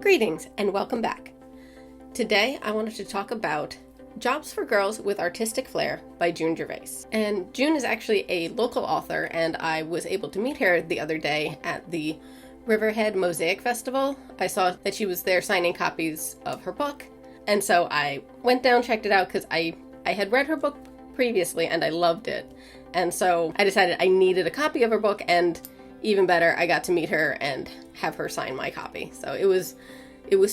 Greetings and welcome back. Today I wanted to talk about Jobs for Girls with Artistic Flair by June Gervais. And June is actually a local author, and I was able to meet her the other day at the Riverhead Mosaic Festival. I saw that she was there signing copies of her book, and so I went down, checked it out, because I had read her book previously and I loved it. And so I decided I needed a copy of her book, and even better, I got to meet her and have her sign my copy. So it was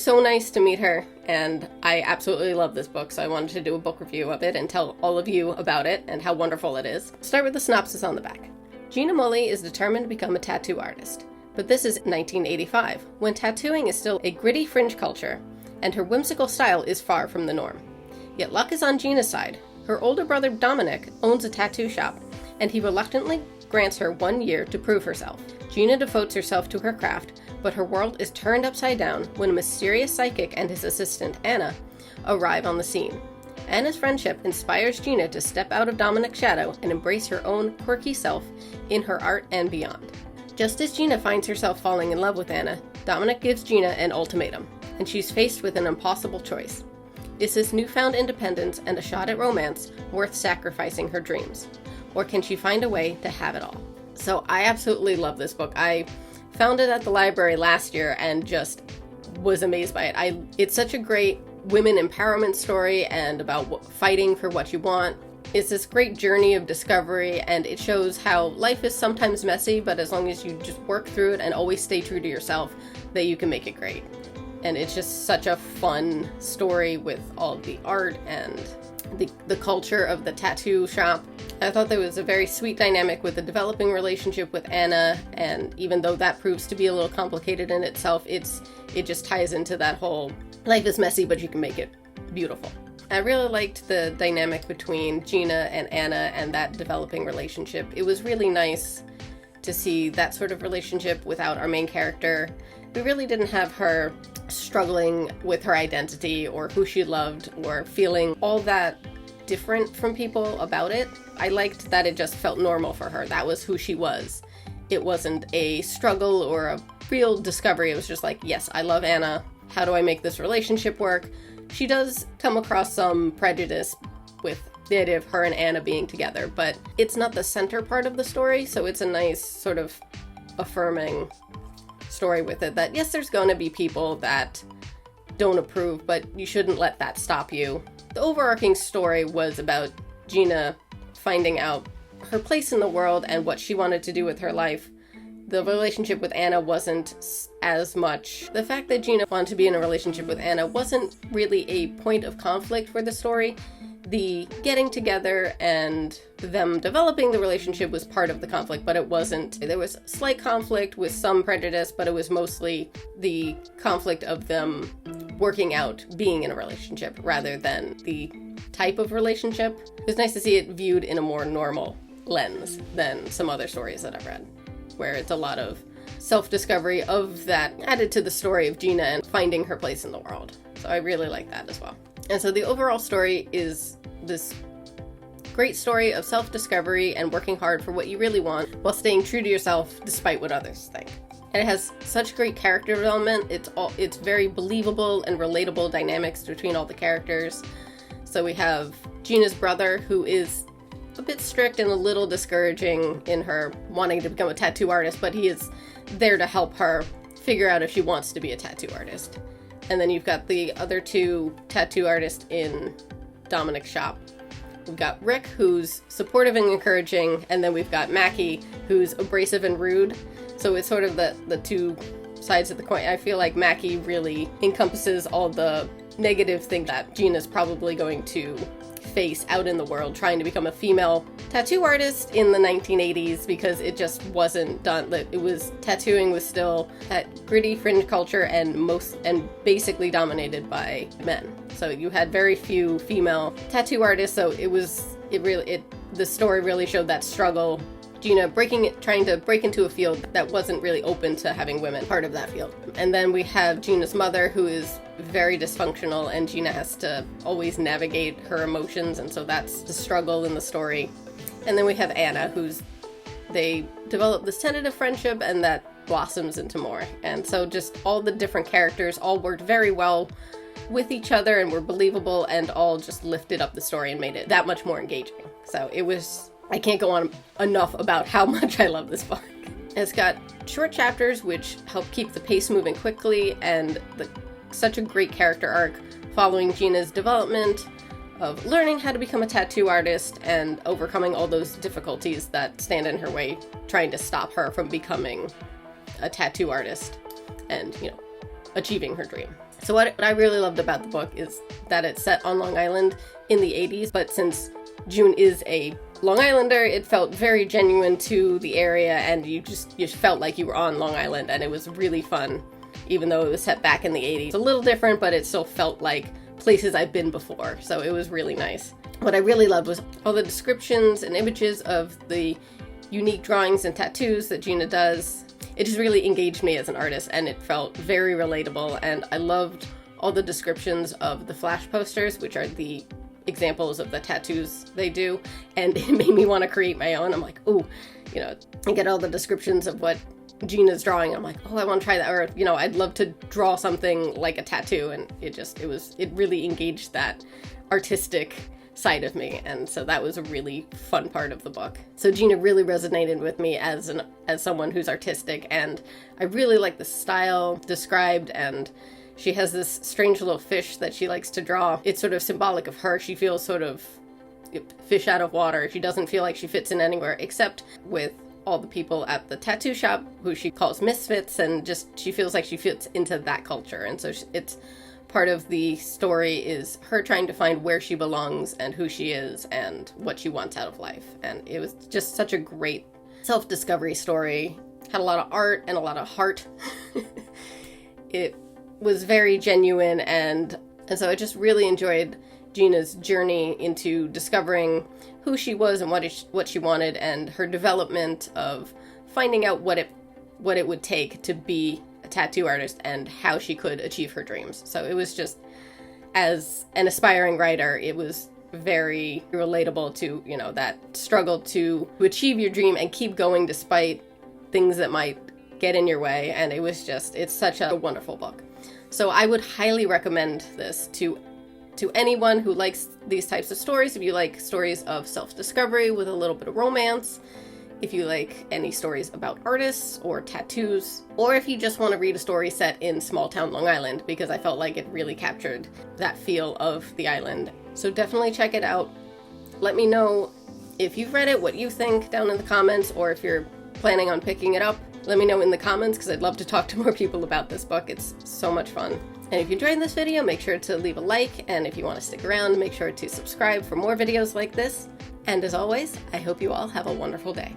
so nice to meet her, and I absolutely love this book, so I wanted to do a book review of it and tell all of you about it and how wonderful it is. Start with the synopsis on the back. Gina Mulley is determined to become a tattoo artist, but this is 1985, when tattooing is still a gritty fringe culture, and her whimsical style is far from the norm. Yet luck is on Gina's side. Her older brother Dominic owns a tattoo shop, and he reluctantly grants her 1 year to prove herself. Gina devotes herself to her craft, but her world is turned upside down when a mysterious psychic and his assistant, Anna, arrive on the scene. Anna's friendship inspires Gina to step out of Dominic's shadow and embrace her own quirky self in her art and beyond. Just as Gina finds herself falling in love with Anna, Dominic gives Gina an ultimatum, and she's faced with an impossible choice. Is this newfound independence and a shot at romance worth sacrificing her dreams? Or can she find a way to have it all? So I absolutely love this book. I found it at the library last year and just was amazed by it. It's such a great women empowerment story and about fighting for what you want. It's this great journey of discovery, and it shows how life is sometimes messy, but as long as you just work through it and always stay true to yourself, that you can make it great. And it's just such a fun story with all the art and the culture of the tattoo shop. I thought there was a very sweet dynamic with the developing relationship with Anna, and even though that proves to be a little complicated in itself, it just ties into that whole life is messy, but you can make it beautiful. I really liked the dynamic between Gina and Anna and that developing relationship. It was really nice to see that sort of relationship without our main character. We really didn't have her struggling with her identity or who she loved or feeling all that different from people about it. I liked that it just felt normal for her. That was who she was. It wasn't a struggle or a real discovery. It was just like, yes, I love Anna. How do I make this relationship work? She does come across some prejudice with the idea of her and Anna being together, but it's not the center part of the story, so it's a nice sort of affirming story with it that yes, there's going to be people that don't approve, but you shouldn't let that stop you. The overarching story was about Gina finding out her place in the world and what she wanted to do with her life. The relationship with Anna wasn't as much. The fact that Gina wanted to be in a relationship with Anna wasn't really a point of conflict for the story. The getting together and them developing the relationship was part of the conflict, but it wasn't. There was slight conflict with some prejudice, but it was mostly the conflict of them working out being in a relationship rather than the type of relationship. It was nice to see it viewed in a more normal lens than some other stories that I've read, where it's a lot of self-discovery of that added to the story of Gina and finding her place in the world. So I really like that as well. And so the overall story is this great story of self-discovery and working hard for what you really want while staying true to yourself despite what others think. And it has such great character development. It's very believable and relatable dynamics between all the characters. So we have Gina's brother, who is a bit strict and a little discouraging in her wanting to become a tattoo artist, but he is there to help her figure out if she wants to be a tattoo artist. And then you've got the other two tattoo artists in Dominic's shop. We've got Rick, who's supportive and encouraging, and then we've got Mackie, who's abrasive and rude. So it's sort of the two sides of the coin. I feel like Mackie really encompasses all the negative things that Gina's probably going to face out in the world trying to become a female tattoo artist in the 1980s, because it just wasn't done. Tattooing was still that gritty fringe culture and basically dominated by men. So you had very few female tattoo artists, so the story really showed that struggle. Gina trying to break into a field that wasn't really open to having women part of that field. And then we have Gina's mother, who is very dysfunctional, and Gina has to always navigate her emotions, and so that's the struggle in the story. And then we have Anna, they develop this tentative friendship, and that blossoms into more. And so just all the different characters all worked very well with each other and were believable, and all just lifted up the story and made it that much more engaging. So it was, I can't go on enough about how much I love this book. It's got short chapters which help keep the pace moving quickly, and such a great character arc following Gina's development of learning how to become a tattoo artist and overcoming all those difficulties that stand in her way, trying to stop her from becoming a tattoo artist and, you know, achieving her dream. So what I really loved about the book is that it's set on Long Island in the 80s, but since June is a Long Islander, it felt very genuine to the area, and you felt like you were on Long Island, and it was really fun, even though it was set back in the 80s. It's a little different, but it still felt like places I've been before, so it was really nice. What I really loved was all the descriptions and images of the unique drawings and tattoos that Gina does. It just really engaged me as an artist, and it felt very relatable, and I loved all the descriptions of the flash posters, which are the examples of the tattoos they do, and it made me want to create my own. I'm like, ooh, you know, I get all the descriptions of what Gina's drawing. I'm like, oh, I want to try that, or, you know, I'd love to draw something like a tattoo, and it really engaged that artistic side of me, and so that was a really fun part of the book. So Gina really resonated with me as someone who's artistic, and I really like the style described, and she has this strange little fish that she likes to draw. It's sort of symbolic of her. She feels sort of fish out of water. She doesn't feel like she fits in anywhere except with all the people at the tattoo shop who she calls misfits, and just she feels like she fits into that culture. And so it's part of the story is her trying to find where she belongs and who she is and what she wants out of life. And it was just such a great self-discovery story. Had a lot of art and a lot of heart. It was very genuine, and so I just really enjoyed Gina's journey into discovering who she was and what she wanted, and her development of finding out what it would take to be a tattoo artist and how she could achieve her dreams. So it was just, as an aspiring writer, it was very relatable to, you know, that struggle to achieve your dream and keep going despite things that might get in your way. And it's such a wonderful book. So I would highly recommend this to anyone who likes these types of stories. If you like stories of self-discovery with a little bit of romance, if you like any stories about artists or tattoos, or if you just want to read a story set in small town Long Island, because I felt like it really captured that feel of the island. So definitely check it out. Let me know if you've read it, what you think down in the comments, or if you're planning on picking it up. Let me know in the comments, because I'd love to talk to more people about this book. It's so much fun. And if you enjoyed this video, make sure to leave a like, and if you want to stick around, make sure to subscribe for more videos like this. And as always, I hope you all have a wonderful day.